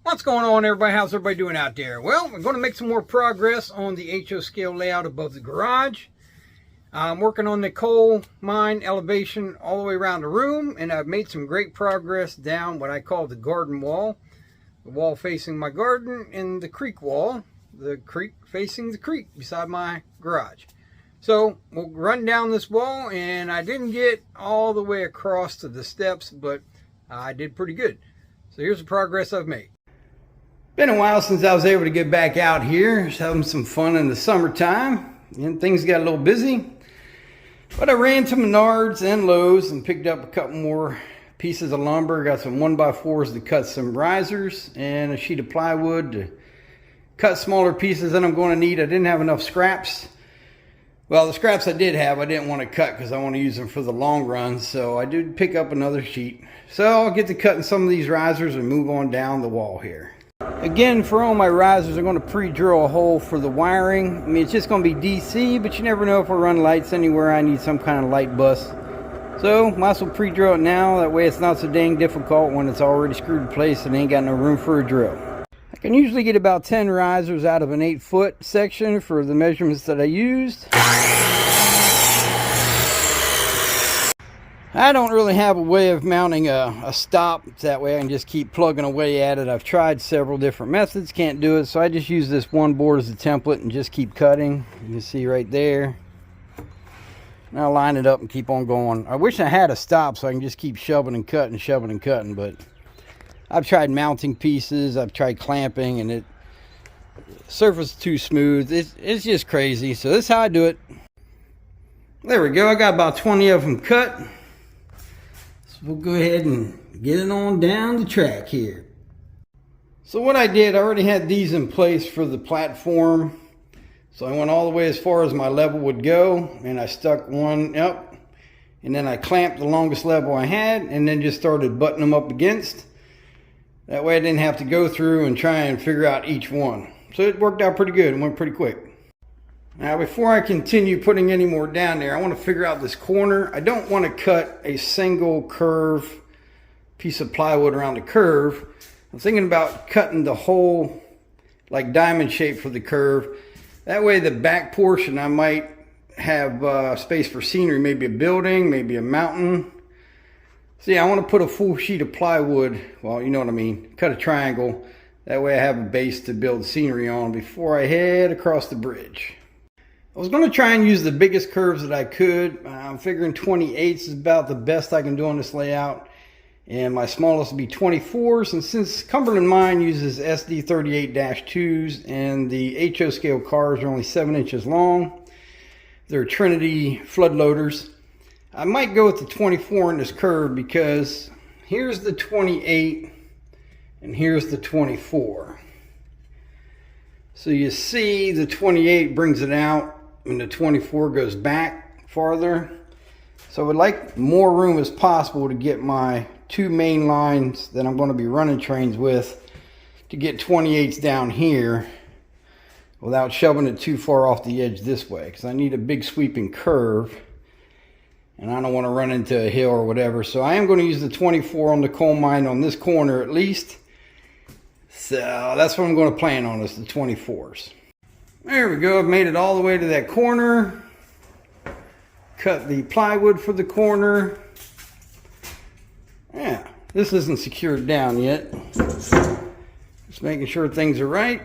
What's going on, everybody? How's everybody doing out there? Well, we're going to make some more progress on the HO scale layout above the garage. I'm working on the coal mine elevation all the way around the room, and I've made some great progress down what I call the garden wall. The wall facing my garden and the creek wall, the creek facing the creek beside my garage. So we'll run down this wall, and I didn't get all the way across to the steps, but I did pretty good. So here's the progress I've made. Been a while since I was able to get back out here. Just having some fun in the summertime, and things got a little busy. But I ran to Menards and Lowe's and picked up a couple more pieces of lumber. Got some 1x4s to cut some risers and a sheet of plywood to cut smaller pieces that I'm going to need. I didn't have enough scraps. Well, the scraps I did have, I didn't want to cut because I want to use them for the long run. So I did pick up another sheet. So I'll get to cutting some of these risers and move on down the wall here. Again, for all my risers, I'm going to pre-drill a hole for the wiring. I mean, it's just going to be DC, but you never know if I run lights anywhere. I need some kind of light bus. So, might as well pre-drill it now. That way it's not so dang difficult when it's already screwed in place and ain't got no room for a drill. I can usually get about 10 risers out of an 8-foot section for the measurements that I used. I don't really have a way of mounting a stop. That way I can just keep plugging away at it. I've tried several different methods, can't do it. So I just use this one board as a template and just keep cutting. You can see right there. And I'll line it up and keep on going. I wish I had a stop so I can just keep shoving and cutting, but I've tried mounting pieces, I've tried clamping, and the surface is too smooth. It's just crazy. So this is how I do it. There we go. I got about 20 of them cut. We'll go ahead and get it on down the track here. So what I did, I already had these in place for the platform. So I went all the way as far as my level would go, and I stuck one up, and then I clamped the longest level I had, and then just started buttoning them up against. That way I didn't have to go through and try and figure out each one. So it worked out pretty good and went pretty quick. Now, before I continue putting any more down there, I want to figure out this corner. I don't want to cut a single curve piece of plywood around the curve. I'm thinking about cutting the whole, like, diamond shape for the curve. That way the back portion, I might have space for scenery, maybe a building, maybe a mountain. See, I want to put a full sheet of plywood, well, you know what I mean, cut a triangle. That way I have a base to build scenery on before I head across the bridge. I was going to try and use the biggest curves that I could. I'm figuring 28s is about the best I can do on this layout. And my smallest would be 24s. And since Cumberland Mine uses SD38-2s and the HO scale cars are only 7 inches long, they're Trinity flood loaders, I might go with the 24 in this curve because here's the 28 and here's the 24. So you see the 28 brings it out, and the 24 goes back farther. So I would like more room as possible to get my two main lines that I'm going to be running trains with to get 28s down here without shoving it too far off the edge this way, because I need a big sweeping curve and I don't want to run into a hill or whatever. So I am going to use the 24 on the coal mine on this corner at least. So that's what I'm going to plan on, is the 24s. There we go. I've made it all the way to that corner. Cut the plywood for the corner. Yeah, this isn't secured down yet. Just making sure things are right.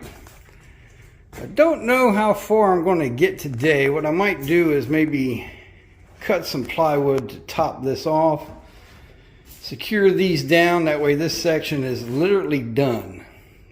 I don't know how far I'm going to get today. What I might do is maybe cut some plywood to top this off. Secure these down. That way this section is literally done.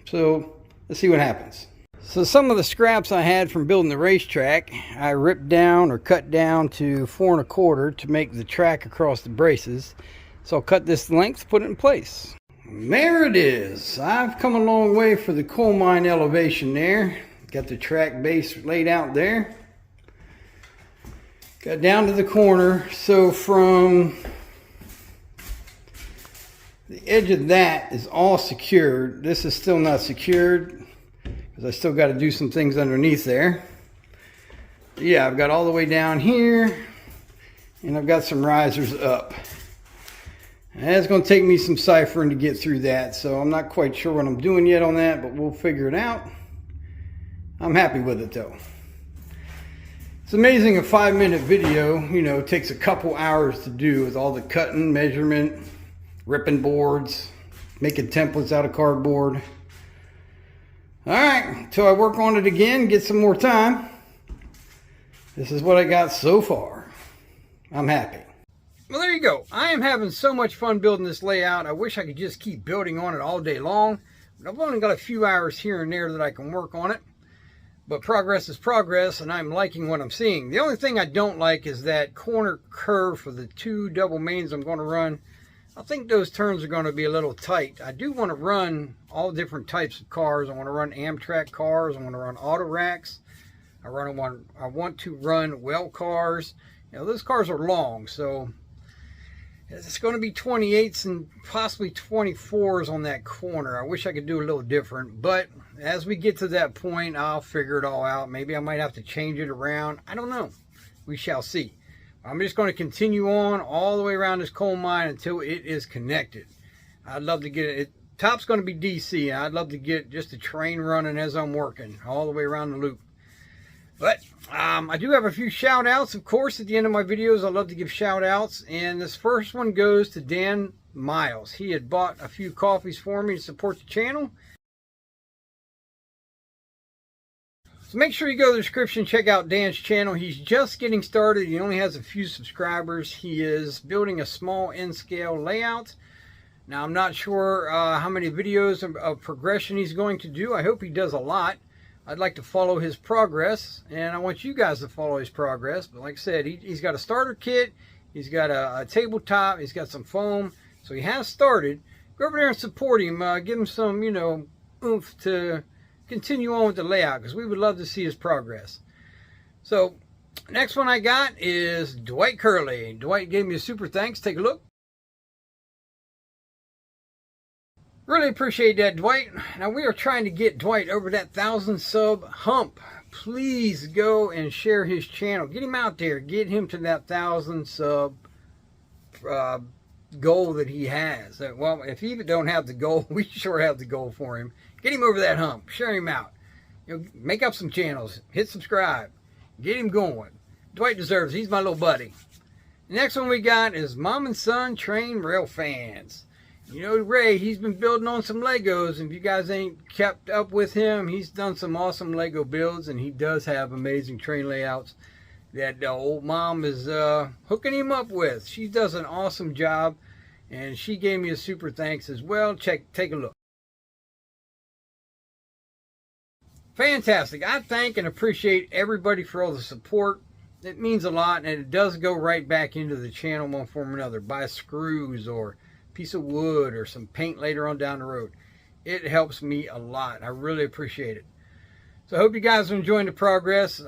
So let's see what happens. So some of the scraps I had from building the racetrack, I ripped down or cut down to 4 1/4 to make the track across the braces. So I'll cut this length, put it in place. There it is. I've come a long way for the coal mine elevation there. Got the track base laid out there. Got down to the corner. So from the edge of that is all secured. This is still not secured because I still got to do some things underneath there. Yeah, I've got all the way down here, and I've got some risers up. And it's going to take me some ciphering to get through that, so I'm not quite sure what I'm doing yet on that, but we'll figure it out. I'm happy with it though. It's amazing a 5-minute video, you know, takes a couple hours to do with all the cutting, measurement, ripping boards, making templates out of cardboard. All right, until I work on it again, get some more time. This is what I got so far. I'm happy. Well, there you go. I am having so much fun building this layout. I wish I could just keep building on it all day long. But I've only got a few hours here and there that I can work on it. But progress is progress, and I'm liking what I'm seeing. The only thing I don't like is that corner curve for the 2 double mains I'm going to run. I think those turns are going to be a little tight. I do want to run all different types of cars. I want to run Amtrak cars. I want to run auto racks. I want to run well cars. You know, those cars are long, so it's going to be 28s and possibly 24s on that corner. I wish I could do a little different, but as we get to that point, I'll figure it all out. Maybe I might have to change it around. I don't know. We shall see. I'm just going to continue on all the way around this coal mine until it is connected. I'd love to get it. Top's going to be DC. I'd love to get just a train running as I'm working all the way around the loop. But I do have a few shout outs, of course, at the end of my videos. I love to give shout outs. And this first one goes to Dan Miles. He had bought a few coffees for me to support the channel. So make sure you go to the description, check out Dan's channel. He's just getting started. He only has a few subscribers. He is building a small N-scale layout. Now, I'm not sure how many videos of progression he's going to do. I hope he does a lot. I'd like to follow his progress, and I want you guys to follow his progress. But like I said, he's got a starter kit, he's got a tabletop, he's got some foam, so he has started. Go over there and support him. Give him some, you know, oomph to continue on with the layout, because we would love to see his progress. So, next one I got is Dwight Curley. Dwight gave me a super thanks. Take a look. Really appreciate that, Dwight. Now, we are trying to get Dwight over that 1,000 sub hump. Please go and share his channel. Get him out there. Get him to that 1,000 sub goal that he has. Well, if he don't have the goal, we sure have the goal for him. Get him over that hump. Share him out. You know, make up some channels. Hit subscribe. Get him going. Dwight deserves it. He's my little buddy. The next one we got is Mom and Son Train Rail Fans. You know, Ray, he's been building on some Legos, and if you guys ain't kept up with him, he's done some awesome Lego builds, and he does have amazing train layouts that old Mom is hooking him up with. She does an awesome job, and she gave me a super thanks as well. Take a look. Fantastic. I thank and appreciate everybody for all the support. It means a lot, and it does go right back into the channel one form or another. Buy screws or piece of wood or some paint later on down the road. It helps me a lot. I really appreciate it. So I hope you guys are enjoying the progress.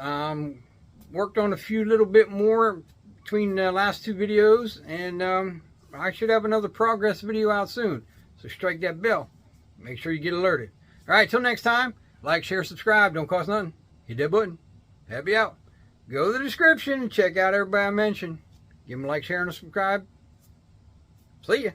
Worked on a few little bit more between the last 2 videos, and I should have another progress video out soon. So strike that bell. Make sure you get alerted. All right, till next time, like, share, subscribe. Don't cost nothing. Hit that button. Happy out. Go to the description and check out everybody I mentioned. Give them a like, share, and a subscribe. See ya.